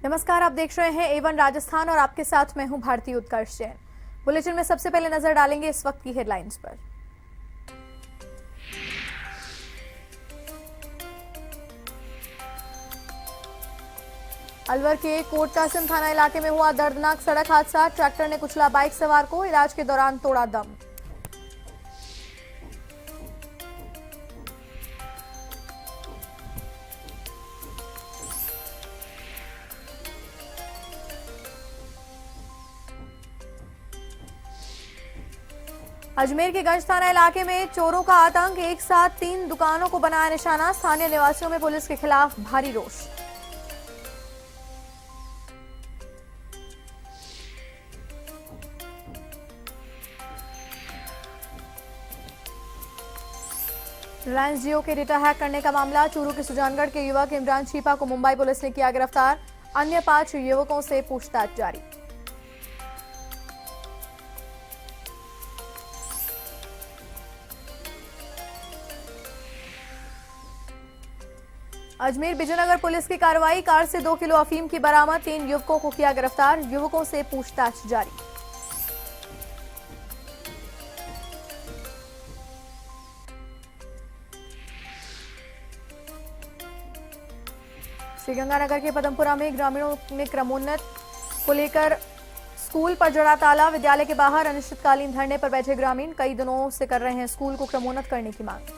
नमस्कार, आप देख रहे हैं A1 राजस्थान और आपके साथ मैं हूं भारती उत्कर्ष जैन। बुलेटिन में सबसे पहले नजर डालेंगे इस वक्त की हेडलाइंस पर। अलवर के कोट कासिम थाना इलाके में हुआ दर्दनाक सड़क हादसा। ट्रैक्टर ने कुचला बाइक सवार को, इलाज के दौरान तोड़ा दम। अजमेर के गंज थाना इलाके में चोरों का आतंक, एक साथ 3 दुकानों को बनाया निशाना। स्थानीय निवासियों में पुलिस के खिलाफ भारी रोष। रिलायंस जियो के डेटा हैक करने का मामला। चूरू के सुजानगढ़ के युवक इमरान छीपा को मुंबई पुलिस ने किया गिरफ्तार। अन्य 5 युवकों से पूछताछ जारी। अजमेर विजयनगर पुलिस की कार्रवाई। कार से 2 किलो अफीम की बरामद। 3 युवकों को किया गिरफ्तार। युवकों से पूछताछ जारी। श्रीगंगानगर के पदमपुरा में ग्रामीणों में क्रमोन्नत को लेकर स्कूल पर जड़ा ताला। विद्यालय के बाहर अनिश्चितकालीन धरने पर बैठे ग्रामीण कई दिनों से कर रहे हैं स्कूल को क्रमोन्नत करने की मांग।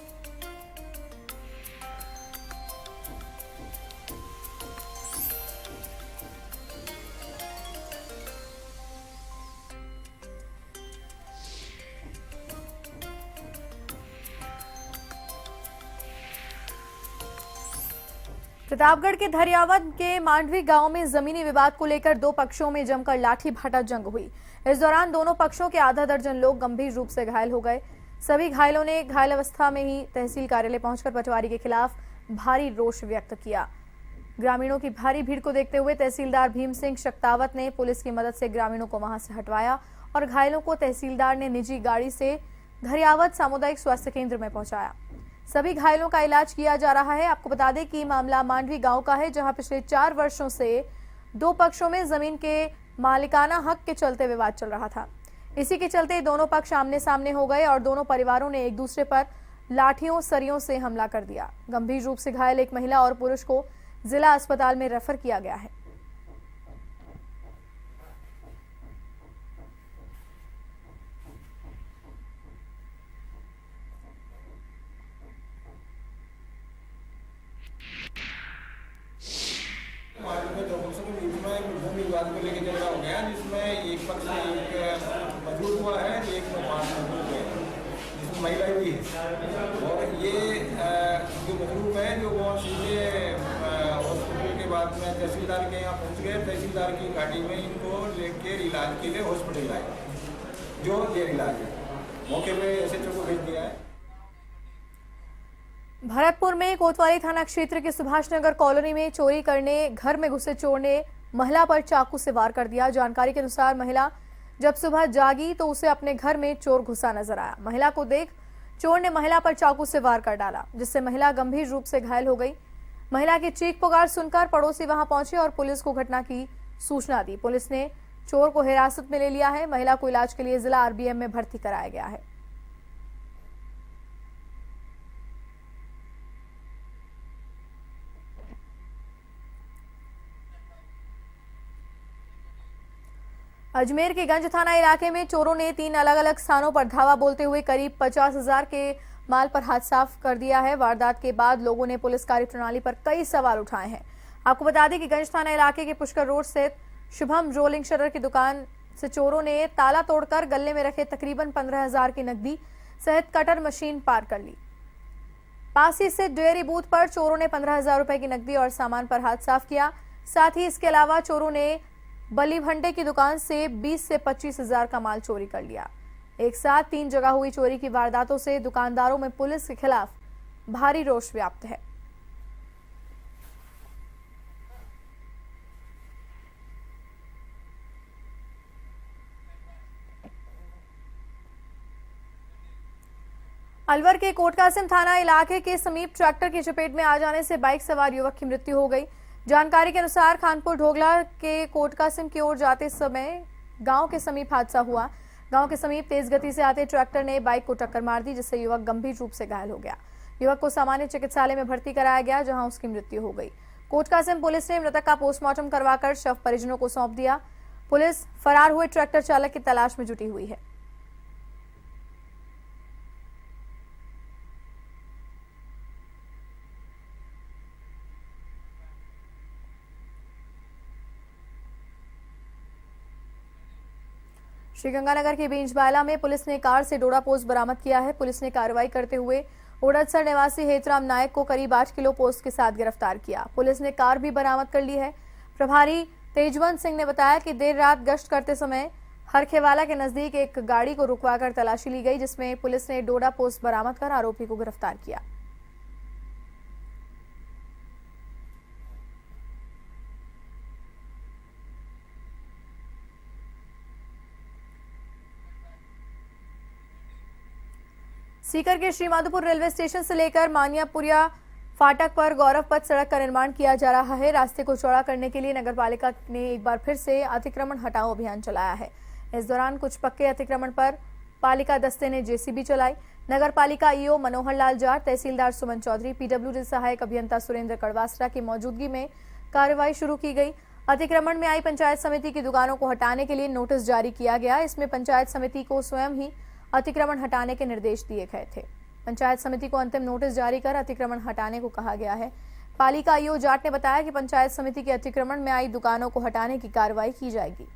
प्रतापगढ़ के धरियावद के मांडवी गांव में जमीनी विवाद को लेकर 2 पक्षों में जमकर लाठी भाटा जंग हुई। इस दौरान दोनों पक्षों के आधा दर्जन लोग गंभीर रूप से घायल हो गए। सभी घायलों ने घायल अवस्था में ही तहसील कार्यालय पहुंचकर पटवारी के खिलाफ भारी रोष व्यक्त किया। ग्रामीणों की भारी भीड़ को देखते हुए तहसीलदार भीम सिंह शक्तावत ने पुलिस की मदद से ग्रामीणों को वहां से हटवाया और घायलों को तहसीलदार ने निजी गाड़ी से धरियावद सामुदायिक स्वास्थ्य केंद्र में पहुंचाया। सभी घायलों का इलाज किया जा रहा है। आपको बता दें कि मामला मांडवी गांव का है, जहां पिछले 4 वर्षों से 2 पक्षों में जमीन के मालिकाना हक के चलते विवाद चल रहा था। इसी के चलते दोनों पक्ष आमने सामने हो गए और दोनों परिवारों ने एक दूसरे पर लाठियों सरियों से हमला कर दिया। गंभीर रूप से घायल एक महिला और पुरुष को जिला अस्पताल में रेफर किया गया है। भूमि विवाद को लेकर झगड़ा हो गया, जिसमें एक पक्ष में एक मजबूत हुआ है, एक में 5 मजबूत हुए, जिसमें महिला भी है। और ये जो मजबूत है जो वो सीधे हॉस्पिटल के बाद में तहसीलदार के यहाँ पहुँच गए। तहसीलदार की गाड़ी में इनको लेके इलाज के लिए हॉस्पिटल आए, जो देर इलाज है। मौके पर SHO को भेज दिया है। भरतपुर में कोतवाली थाना क्षेत्र के सुभाष नगर कॉलोनी में चोरी करने घर में घुसे चोर ने महिला पर चाकू से वार कर दिया। जानकारी के अनुसार महिला जब सुबह जागी तो उसे अपने घर में चोर घुसा नजर आया। महिला को देख चोर ने महिला पर चाकू से वार कर डाला, जिससे महिला गंभीर रूप से घायल हो गई। महिला की चीख पुकार सुनकर पड़ोसी वहां पहुंचे और पुलिस को घटना की सूचना दी। पुलिस ने चोर को हिरासत में ले लिया है। महिला को इलाज के लिए जिला RBM में भर्ती कराया गया है। अजमेर के गंज थाना इलाके में चोरों ने 3 अलग अलग स्थानों पर धावा बोलते हुए करीब 50,000 के माल पर हाथ साफ कर दिया है। वारदात के बाद लोगों ने पुलिस कार्यप्रणाली पर कई सवाल उठाए हैं। आपको बता दें कि गंज थाना इलाके के पुष्कर रोड स्थित शुभम रोलिंग शटर की दुकान से चोरों ने ताला तोड़कर गले में रखे तकरीबन 15,000 की नकदी सहित कटर मशीन पार कर ली। पास ही स्थित डेयरी बूथ पर चोरों ने 15,000 रुपए की नकदी और सामान पर हाथ साफ किया। साथ ही इसके अलावा चोरों ने बली भंडे की दुकान से 20 से 25,000 का माल चोरी कर लिया। एक साथ 3 जगह हुई चोरी की वारदातों से दुकानदारों में पुलिस के खिलाफ भारी रोष व्याप्त है। अलवर के कोट कासिम थाना इलाके के समीप ट्रैक्टर की चपेट में आ जाने से बाइक सवार युवक की मृत्यु हो गई। जानकारी के अनुसार खानपुर ढोगला के कोटकासिम की ओर जाते समय गांव के समीप हादसा हुआ। गांव के समीप तेज गति से आते ट्रैक्टर ने बाइक को टक्कर मार दी, जिससे युवक गंभीर रूप से घायल हो गया। युवक को सामान्य चिकित्सालय में भर्ती कराया गया, जहां उसकी मृत्यु हो गई। कोटकासिम पुलिस ने मृतक का पोस्टमार्टम करवाकर शव परिजनों को सौंप दिया। पुलिस फरार हुए ट्रैक्टर चालक की तलाश में जुटी हुई है। श्रीगंगानगर के बींजबाला में पुलिस ने कार से डोडा पोस्ट बरामद किया है। पुलिस ने कार्रवाई करते हुए ओडतसर निवासी हेतराम नायक को करीब 8 किलो पोस्ट के साथ गिरफ्तार किया। पुलिस ने कार भी बरामद कर ली है। प्रभारी तेजवंत सिंह ने बताया कि देर रात गश्त करते समय हरखेवाला के नजदीक एक गाड़ी को रुकवाकर तलाशी ली गई, जिसमें पुलिस ने डोडा पोस्ट बरामद कर आरोपी को गिरफ्तार किया। सीकर के श्रीमाधोपुर रेलवे स्टेशन से लेकर मानियापुरिया फाटक पर गौरव पथ सड़क का निर्माण किया जा रहा है। रास्ते को चौड़ा करने के लिए नगरपालिका ने एक बार फिर से अतिक्रमण हटाओ अभियान चलाया है। इस दौरान कुछ पक्के अतिक्रमण पर पालिका दस्ते ने जेसीबी चलाई। नगरपालिका ईओ मनोहर लाल जाट, तहसीलदार सुमन चौधरी, पीडब्ल्यूडी सहायक अभियंता सुरेंद्र कड़वासरा की मौजूदगी में कार्रवाई शुरू की गई। अतिक्रमण में आई पंचायत समिति की दुकानों को हटाने के लिए नोटिस जारी किया गया। इसमें पंचायत समिति को स्वयं ही अतिक्रमण हटाने के निर्देश दिए गए थे। पंचायत समिति को अंतिम नोटिस जारी कर अतिक्रमण हटाने को कहा गया है। पालिका ईओ जाट ने बताया कि पंचायत समिति के अतिक्रमण में आई दुकानों को हटाने की कार्रवाई की जाएगी।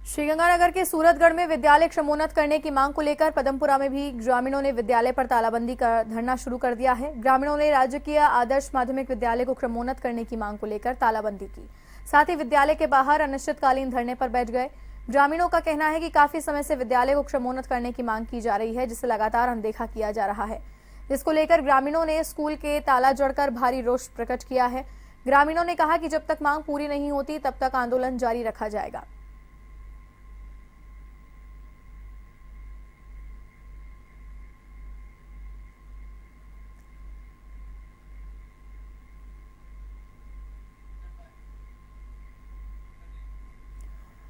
श्रीगंगानगर के सूरतगढ़ में विद्यालय क्रमोन्नत करने की मांग को लेकर पदमपुरा में भी ग्रामीणों ने विद्यालय पर तालाबंदी का धरना शुरू कर दिया है। ग्रामीणों ने राजकीय आदर्श माध्यमिक विद्यालय को क्रमोन्नत करने की मांग को लेकर तालाबंदी की। साथ ही विद्यालय के बाहर अनिश्चितकालीन धरने पर बैठ गए। ग्रामीणों का कहना है कि काफी समय से विद्यालय को क्रमोन्नत करने की मांग की जा रही है, जिसे लगातार अनदेखा किया जा रहा है, जिसको लेकर ग्रामीणों ने स्कूल के ताला जड़कर भारी रोष प्रकट किया है। ग्रामीणों ने कहा कि जब तक मांग पूरी नहीं होती तब तक आंदोलन जारी रखा जाएगा।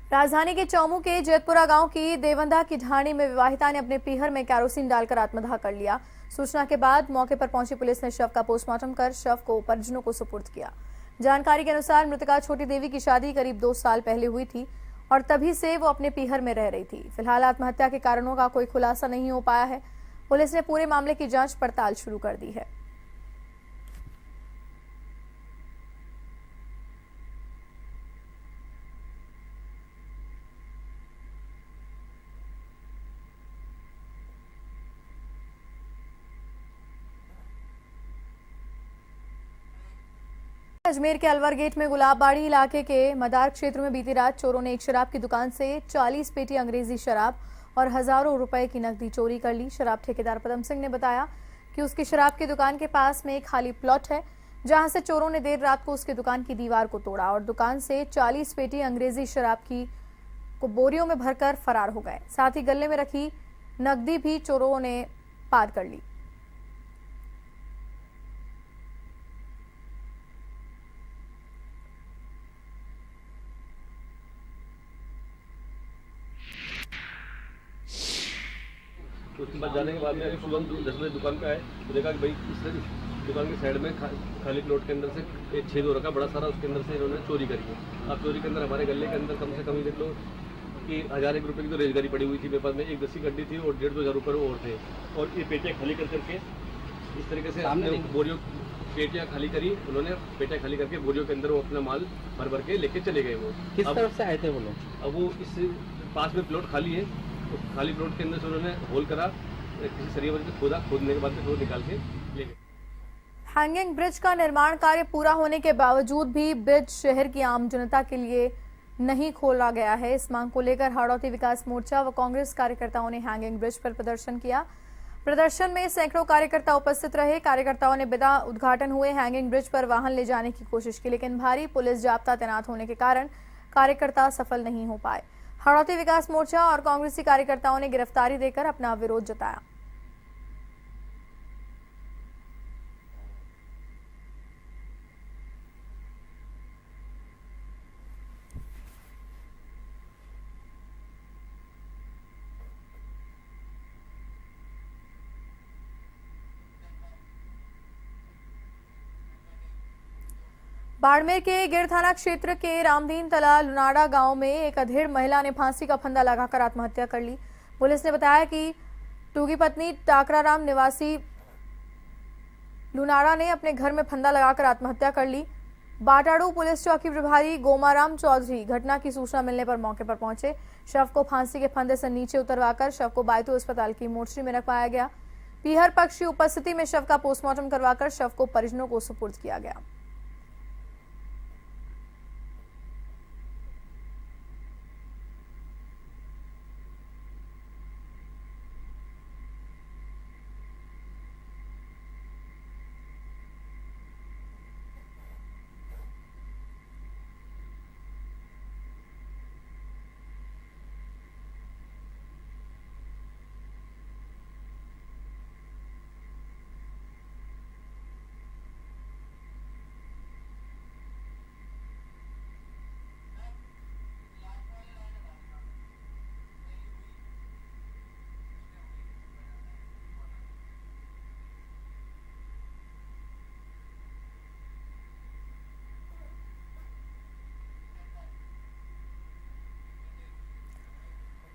राजधानी के चौमू के जैतपुरा गांव की देवंदा की ढाणी में विवाहिता ने अपने पीहर में कैरोसिन डालकर आत्मदाह कर लिया। सूचना के बाद मौके पर पहुंची पुलिस ने शव का पोस्टमार्टम कर शव को परिजनों को सुपुर्द किया। जानकारी के अनुसार मृतका छोटी देवी की शादी करीब 2 साल पहले हुई थी और तभी से वो अपने पीहर में रह रही थी। फिलहाल आत्महत्या के कारणों का कोई खुलासा नहीं हो पाया है। पुलिस ने पूरे मामले की जांच पड़ताल शुरू कर दी है। अजमेर के अलवर गेट में गुलाबबाड़ी इलाके के मदार क्षेत्र में बीती रात चोरों ने एक शराब की दुकान से 40 पेटी अंग्रेजी शराब और हजारों रुपए की नकदी चोरी कर ली। शराब ठेकेदार पदम सिंह ने बताया कि उसकी शराब की दुकान के पास में एक खाली प्लॉट है, जहां से चोरों ने देर रात को उसकी दुकान की दीवार को तोड़ा और दुकान से 40 पेटी अंग्रेजी शराब की को बोरियों में भरकर फरार हो गए। साथ ही गले में रखी नकदी भी चोरों ने पार कर ली। तो उसके बाद जाने के बाद में सुबह 10 बजे दुकान पे आए तो देखा कि भाई इस दुकान के साइड में खाली प्लॉट के अंदर से एक छेद हो रखा बड़ा सारा, उसके अंदर से इन्होंने चोरी करी है। अब चोरी के अंदर हमारे गले के अंदर कम से कम देख लो कि 1001 रुपये की तो रेजगारी पड़ी हुई थी मेरे पास में, एक 10 की गड्डी थी और 1.5-2 हज़ार रुपये और थे। और ये पेटियाँ खाली कर करके इस तरीके से हमने बोरियों पेटियाँ खाली करी, उन्होंने पेटियाँ खाली करके बोरियों के अंदर वो अपना माल भर भर के लेके चले गए। वो किस तरफ से आए थे वो लोग? अब वो इस पास में प्लॉट खाली है, तो खाली प्लॉट के अंदर से उन्होंने होल करा, किसी सरिया वजह से खोदा, खोदने के बाद में वो निकाल के ले गए। हैंगिंग ब्रिज का निर्माण कार्य पूरा होने के बावजूद भी ब्रिज शहर की आम जनता के लिए नहीं खोला गया है। इस मांग को लेकर हाड़ौती विकास मोर्चा व कांग्रेस कार्यकर्ताओं ने हैंगिंग ब्रिज पर प्रदर्शन किया। प्रदर्शन में सैकड़ों कार्यकर्ता उपस्थित रहे। कार्यकर्ताओं ने बिना उद्घाटन हुए हैंगिंग ब्रिज पर वाहन ले जाने की कोशिश की, लेकिन भारी पुलिस जाब्ता तैनात होने के कारण कार्यकर्ता सफल नहीं हो पाए। हड़ौती विकास मोर्चा और कांग्रेसी कार्यकर्ताओं ने गिरफ्तारी देकर अपना विरोध जताया। बाड़मेर के गिर थाना क्षेत्र के रामदीन तला लुनाड़ा गांव में एक अधेड़ महिला ने फांसी का फंदा लगाकर आत्महत्या कर ली। पुलिस ने बताया कि टूगी पत्नी टाकराराम निवासी लुनाड़ा ने अपने घर में फंदा लगाकर आत्महत्या कर ली। बाटाड़ू पुलिस चौकी प्रभारी गोमाराम चौधरी घटना की सूचना मिलने पर मौके पर पहुंचे। शव को फांसी के फंदे से नीचे उतरवाकर शव को बायतू अस्पताल की मोर्चरी में रखवाया गया। पीहर पक्ष की उपस्थिति में शव का पोस्टमार्टम करवाकर शव को परिजनों को सुपुर्द किया गया।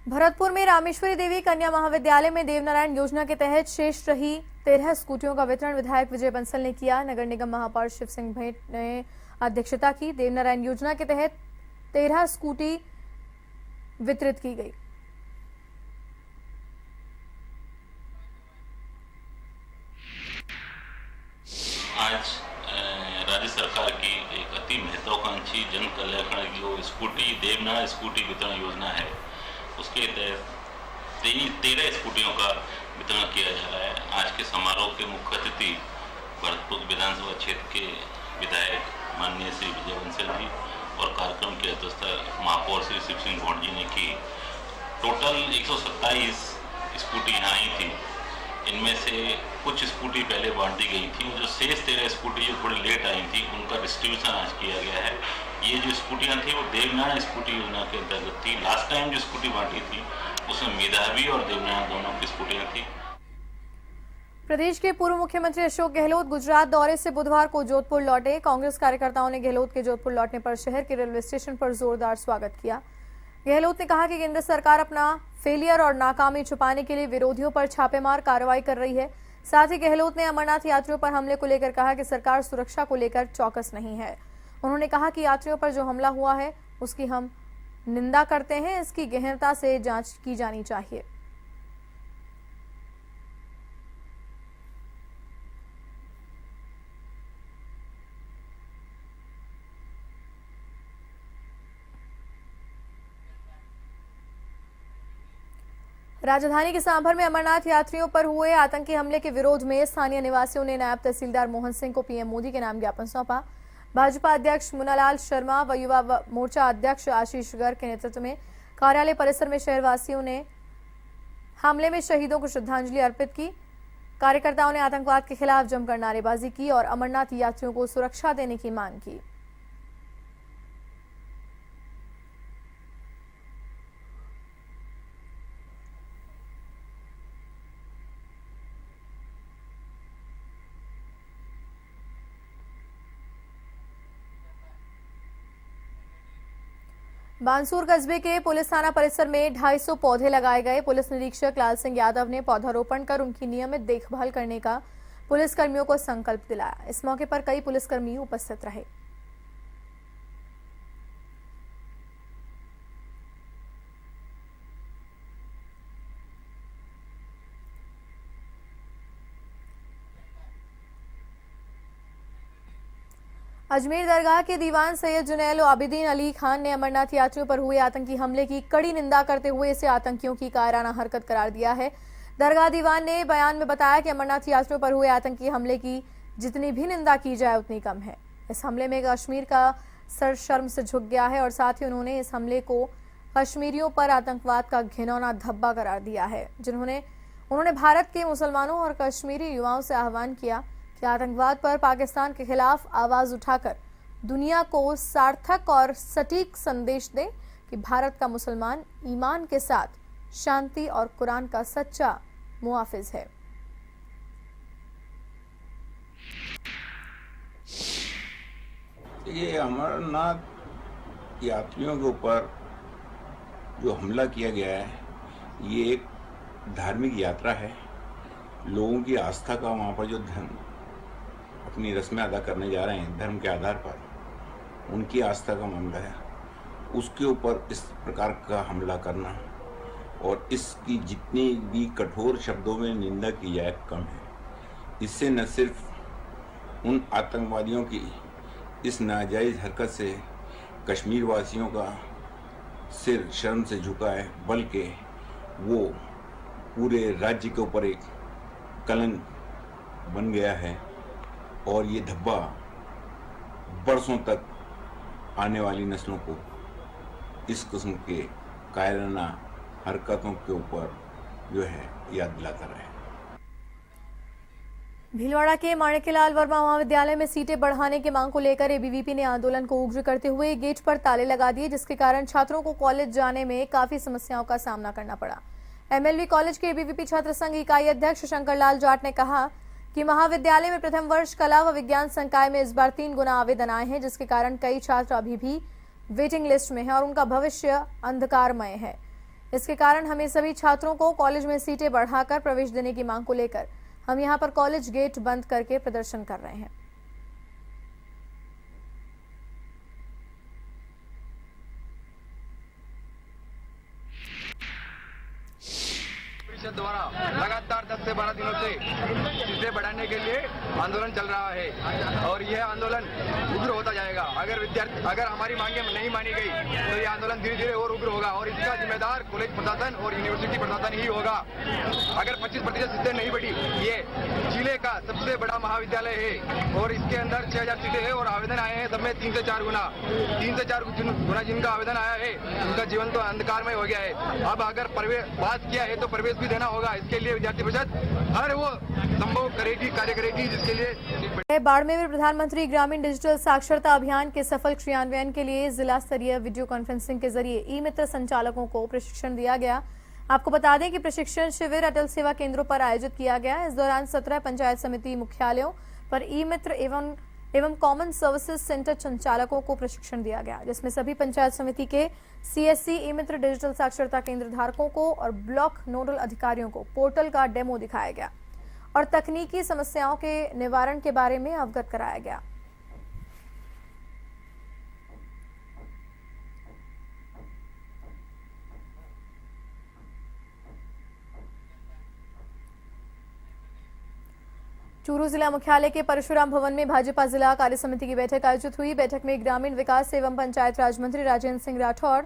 भरतपुर में रामेश्वरी देवी कन्या महाविद्यालय में देवनारायण योजना के तहत शेष रही 13 स्कूटियों का वितरण विधायक विजय बंसल ने किया। नगर निगम महापौर शिव सिंह भेंट ने अध्यक्षता की। देवनारायण योजना के तहत 13 स्कूटी वितरित की गई। आज राज्य सरकार की एक अति महत्वाकांक्षी जन कल्याण की जो स्कूटी देवनारायण स्कूटी वितरण योजना है, उसके तहत 13 स्कूटियों का वितरण किया जा रहा है। आज के समारोह के मुख्य अतिथि भरतपुर विधानसभा क्षेत्र के विधायक माननीय श्री विजय बंसल जी और कार्यक्रम की अध्यक्षता महापौर श्री शिव सिंह भेंट जी ने की। टोटल 127 स्कूटी यहाँ आई थी। इनमें से कुछ स्कूटी पहले बांट दी गई थी। जो शेष 13 स्कूटी जो थोड़ी लेट आई थी, उनका डिस्ट्रीब्यूशन आज किया गया है। ये जो स्कूटियाँ थी वो देवनारायण स्कूटी योजना के अंतर्गत थी। लास्ट टाइम जो स्कूटी बांटी थी उसमें मेधावी और देवनारायण दोनों की स्कूटियाँ थी। प्रदेश के पूर्व मुख्यमंत्री अशोक गहलोत गुजरात दौरे से बुधवार को जोधपुर लौटे। कांग्रेस कार्यकर्ताओं ने गहलोत के जोधपुर लौटने पर शहर के रेलवे स्टेशन पर जोरदार स्वागत किया। गहलोत ने कहा कि केंद्र सरकार अपना फेलियर और नाकामी छुपाने के लिए विरोधियों पर छापेमार कार्रवाई कर रही है। साथ ही गहलोत ने अमरनाथ यात्रियों पर हमले को लेकर कहा कि सरकार सुरक्षा को लेकर चौकस नहीं है। उन्होंने कहा कि यात्रियों पर जो हमला हुआ है उसकी हम निंदा करते हैं। इसकी गहनता से जांच की जानी चाहिए। राजधानी के सांभर में अमरनाथ यात्रियों पर हुए आतंकी हमले के विरोध में स्थानीय निवासियों ने नायब तहसीलदार मोहन सिंह को पीएम मोदी के नाम ज्ञापन सौंपा। भाजपा अध्यक्ष मुन्नालाल शर्मा व युवा मोर्चा अध्यक्ष आशीष गर्ग के नेतृत्व में कार्यालय परिसर में शहरवासियों ने हमले में शहीदों को श्रद्धांजलि अर्पित की। कार्यकर्ताओं ने आतंकवाद के खिलाफ जमकर नारेबाजी की और अमरनाथ यात्रियों को सुरक्षा देने की मांग की। बानसूर कस्बे के पुलिस थाना परिसर में 250 पौधे लगाए गए। पुलिस निरीक्षक लाल सिंह यादव ने पौधारोपण कर उनकी नियमित देखभाल करने का पुलिसकर्मियों को संकल्प दिलाया। इस मौके पर कई पुलिसकर्मी उपस्थित रहे। अजमेर दरगाह के दीवान सैयद जुनैल आबिदीन अली खान ने अमरनाथ यात्रियों पर हुए आतंकी हमले की कड़ी निंदा करते हुए इसे आतंकियों की कायराना हरकत करार दिया है। दरगाह दीवान ने बयान में बताया कि अमरनाथ यात्रियों पर हुए आतंकी हमले की जितनी भी निंदा की जाए उतनी कम है। इस हमले में कश्मीर का सर शर्म से झुक गया है और साथ ही उन्होंने इस हमले को कश्मीरियों पर आतंकवाद का घिनौना धब्बा करार दिया है। उन्होंने भारत के मुसलमानों और कश्मीरी युवाओं से आह्वान किया कि आतंकवाद पर पाकिस्तान के खिलाफ आवाज उठाकर दुनिया को सार्थक और सटीक संदेश दें कि भारत का मुसलमान ईमान के साथ शांति और कुरान का सच्चा मुहाफिज है। ये अमरनाथ यात्रियों के ऊपर जो हमला किया गया है, ये एक धार्मिक यात्रा है। लोगों की आस्था का वहाँ पर जो धर्म अपनी रस्में अदा करने जा रहे हैं धर्म के आधार पर, उनकी आस्था का मामला है। उसके ऊपर इस प्रकार का हमला करना और इसकी जितनी भी कठोर शब्दों में निंदा की जाए कम है। इससे न सिर्फ उन आतंकवादियों की इस नाजायज़ हरकत से कश्मीर वासियों का सिर शर्म से झुका है, बल्कि वो पूरे राज्य के ऊपर एक कलंक बन गया है और ये धब्बा बरसों तक आने वाली नस्लों को इस किस्म के कायराना हरकतों के ऊपर जो है याद दिलाता रहे। भीलवाड़ा के माणिक्यलाल वर्मा महाविद्यालय में सीटें बढ़ाने की मांग को लेकर एबीवीपी ने आंदोलन को उग्र करते हुए गेट पर ताले लगा दिए, जिसके कारण छात्रों को कॉलेज जाने में काफी समस्याओं का सामना करना पड़ा। एमएलवी कॉलेज के एबीवीपी छात्र संघ इकाई अध्यक्ष शंकर लाल जाट ने कहा कि महाविद्यालय में प्रथम वर्ष कला व विज्ञान संकाय में इस बार 3 गुना आवेदन आए हैं, जिसके कारण कई छात्र अभी भी वेटिंग लिस्ट में हैं और उनका भविष्य अंधकारमय है। इसके कारण हमें सभी छात्रों को कॉलेज में सीटें बढ़ाकर प्रवेश देने की मांग को लेकर हम यहां पर कॉलेज गेट बंद करके प्रदर्शन कर रहे हैं। परिषद द्वारा लगातार 10 से 12 दिनों से सीटें बढ़ाने के लिए आंदोलन चल रहा है और यह आंदोलन उग्र होता जाएगा। अगर हमारी मांगे नहीं मानी गई तो यह आंदोलन धीरे धीरे और उग्र होगा और इसका जिम्मेदार कॉलेज प्रशासन और यूनिवर्सिटी प्रशासन ही होगा। अगर 25% सीटें नहीं बढ़ी, ये जिले का सबसे बड़ा महाविद्यालय है और इसके अंदर 6000 सीटें हैं और आवेदन आए हैं सब में 3 से 4 गुना जिनका आवेदन आया है उनका जीवन तो अंधकारमय हो गया है। अब अगर पास किया है तो प्रवेश भी देना होगा। इसके लिए विद्यार्थी परिषद हर वो संभव करेगी, कार्य करेगी, जिसके लिए बाड़मेर में प्रधानमंत्री ग्रामीण डिजिटल साक्षरता अभियान के सफल क्रियान्वयन के लिए जिला स्तरीय वीडियो कॉन्फ्रेंसिंग के जरिए ई मित्र संचालकों को प्रशिक्षण दिया गया। आपको बता दें कि प्रशिक्षण शिविर अटल सेवा केंद्रों पर आयोजित किया गया। इस दौरान 17 पंचायत समिति मुख्यालयों पर ई मित्र एवं कॉमन सर्विसेज सेंटर संचालकों को प्रशिक्षण दिया गया, जिसमें सभी पंचायत समिति के सीएससी ई मित्र डिजिटल साक्षरता केंद्र धारकों को और ब्लॉक नोडल अधिकारियों को पोर्टल का डेमो दिखाया गया और तकनीकी समस्याओं के निवारण के बारे में अवगत कराया गया। चूरू जिला मुख्यालय के परशुराम भवन में भाजपा जिला कार्य समिति की बैठक आयोजित हुई। बैठक में ग्रामीण विकास एवं पंचायत राज मंत्री राजेंद्र सिंह राठौड़,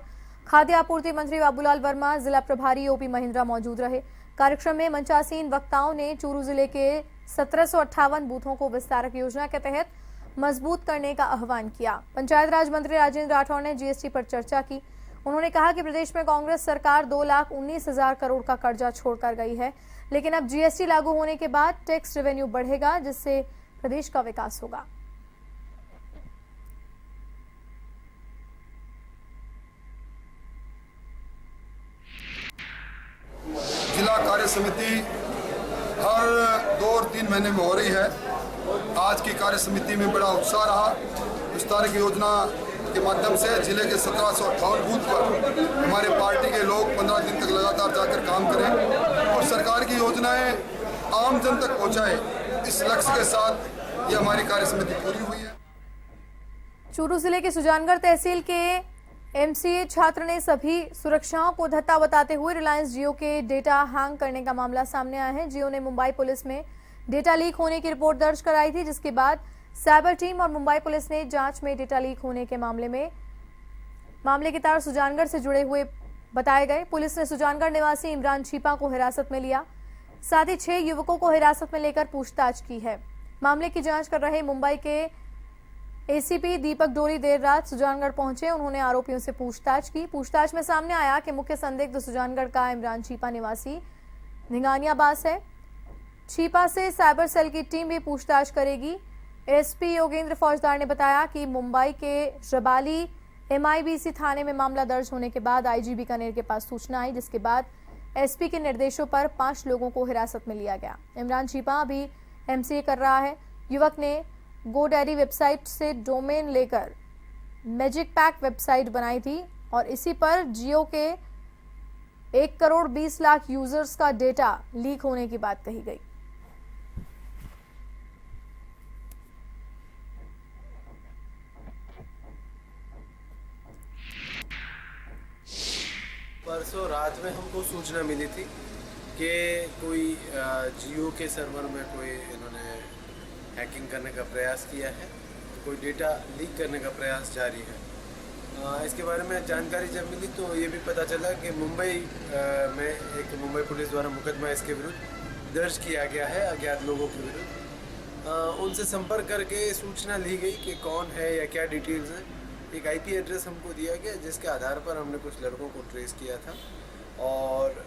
खाद्य आपूर्ति मंत्री बाबूलाल वर्मा, जिला प्रभारी ओपी महिंद्रा मौजूद रहे। कार्यक्रम में मंचासीन वक्ताओं ने चूरू जिले के 1758 बूथों को विस्तारक योजना के तहत मजबूत करने का आह्वान किया। पंचायत राज मंत्री राजेंद्र राठौड़ ने जीएसटी पर चर्चा की। उन्होंने कहा कि प्रदेश में कांग्रेस सरकार 2,19,000 करोड़ का कर्जा छोड़कर गई है, लेकिन अब जीएसटी लागू होने के बाद टैक्स रेवेन्यू बढ़ेगा, जिससे प्रदेश का विकास होगा। जिला कार्य समिति हर 2 और 3 महीने में हो रही है। आज की कार्य समिति में बड़ा उत्साह रहा। विस्तारक योजना के माध्यम से जिले के 1758 बूथ पर हमारे पार्टी के लोग 15 दिन तक लगातार जाकर काम करें और सरकार की योजनाएं आम जन तक पहुंचाएं। इस लक्ष्य के साथ ये हमारी कार्य समिति पूरी हुई है। चूरू जिले के सुजानगढ़ तहसील के एमसीए छात्र ने सभी सुरक्षाओं को धत्ता बताते हुए रिलायंस जियो के डेटा हैंग करने का मामला सामने आया है। जियो ने मुंबई पुलिस में डेटा लीक होने की रिपोर्ट दर्ज कराई थी, जिसके बाद साइबर टीम और मुंबई पुलिस ने जांच में डेटा लीक होने के मामले के तार सुजानगढ़ से जुड़े हुए बताए गए। पुलिस ने सुजानगढ़ निवासी इमरान छीपा को हिरासत में लिया। साथ ही 6 युवकों को हिरासत में लेकर पूछताछ की है। मामले की जांच कर रहे मुंबई के एसीपी दीपक डोरी देर रात सुजानगढ़ पहुंचे। उन्होंने आरोपियों से पूछताछ की। पूछताछ में सामने आया कि मुख्य संदिग्ध सुजानगढ़ का इमरान छीपा निवासी धिंगानियाबास है। छीपा से साइबर सेल की टीम भी पूछताछ करेगी। एसपी योगेंद्र फौजदार ने बताया कि मुंबई के रबाली MIBC थाने में मामला दर्ज होने के बाद IG बीकानेर के पास सूचना आई, जिसके बाद SP के निर्देशों पर 5 लोगों को हिरासत में लिया गया। इमरान छीपा अभी MCA कर रहा है। युवक ने GoDaddy वेबसाइट से डोमेन लेकर मैजिक पैक वेबसाइट बनाई थी और इसी पर जियो के 1 करोड़ 20 लाख यूजर्स का डेटा लीक होने की बात कही गई। परसों रात में हमको सूचना मिली थी कि कोई जियो के सर्वर में कोई इन्होंने हैकिंग करने का प्रयास किया है, कोई डेटा लीक करने का प्रयास जारी है। इसके बारे में जानकारी जब मिली तो ये भी पता चला कि मुंबई में एक मुंबई पुलिस द्वारा मुकदमा इसके विरुद्ध दर्ज किया गया है अज्ञात लोगों के विरुद्ध। उनसे संपर्क करके सूचना ली गई कि कौन है या क्या डिटेल्स हैं। एक IP एड्रेस हमको दिया गया जिसके आधार पर हमने कुछ लड़कों को ट्रेस किया था और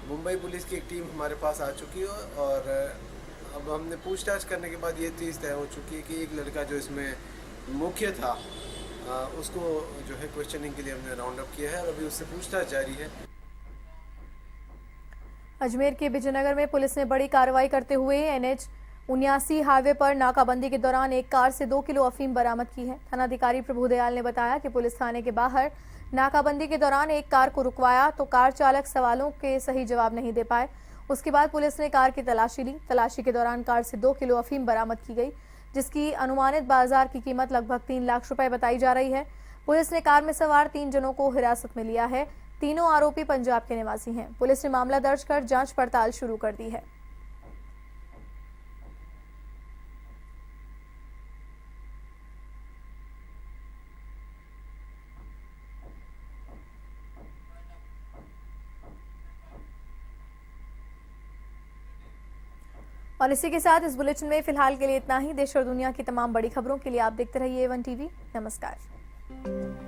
मुंबई पुलिस की एक टीम हमारे पास आ चुकी है और अब हमने पूछताछ करने के बाद ये चीज़ तय हो चुकी है कि एक लड़का जो इसमें मुख्य था उसको जो है क्वेश्चनिंग के लिए हमने राउंड अप किया है और अभी उससे पूछताछ जारी है। अजमेर के विजयनगर में पुलिस ने बड़ी कार्रवाई करते हुए NH 79 हाईवे पर नाकाबंदी के दौरान एक कार से 2 किलो अफीम बरामद की है। थानाधिकारी प्रभुदयाल ने बताया कि पुलिस थाने के बाहर नाकाबंदी के दौरान एक कार को रुकवाया तो कार चालक सवालों के सही जवाब नहीं दे पाए। उसके बाद पुलिस ने कार की तलाशी ली। तलाशी के दौरान कार से 2 किलो अफीम बरामद की गई, जिसकी अनुमानित बाजार की कीमत लगभग 3 लाख रुपए बताई जा रही है। पुलिस ने कार में सवार 3 जनों को हिरासत में लिया है। तीनों आरोपी पंजाब के निवासी हैं। पुलिस ने मामला दर्ज कर जांच पड़ताल शुरू कर दी है। और इसी के साथ इस बुलेटिन में फिलहाल के लिए इतना ही। देश और दुनिया की तमाम बड़ी खबरों के लिए आप देखते रहिए A1 TV। नमस्कार।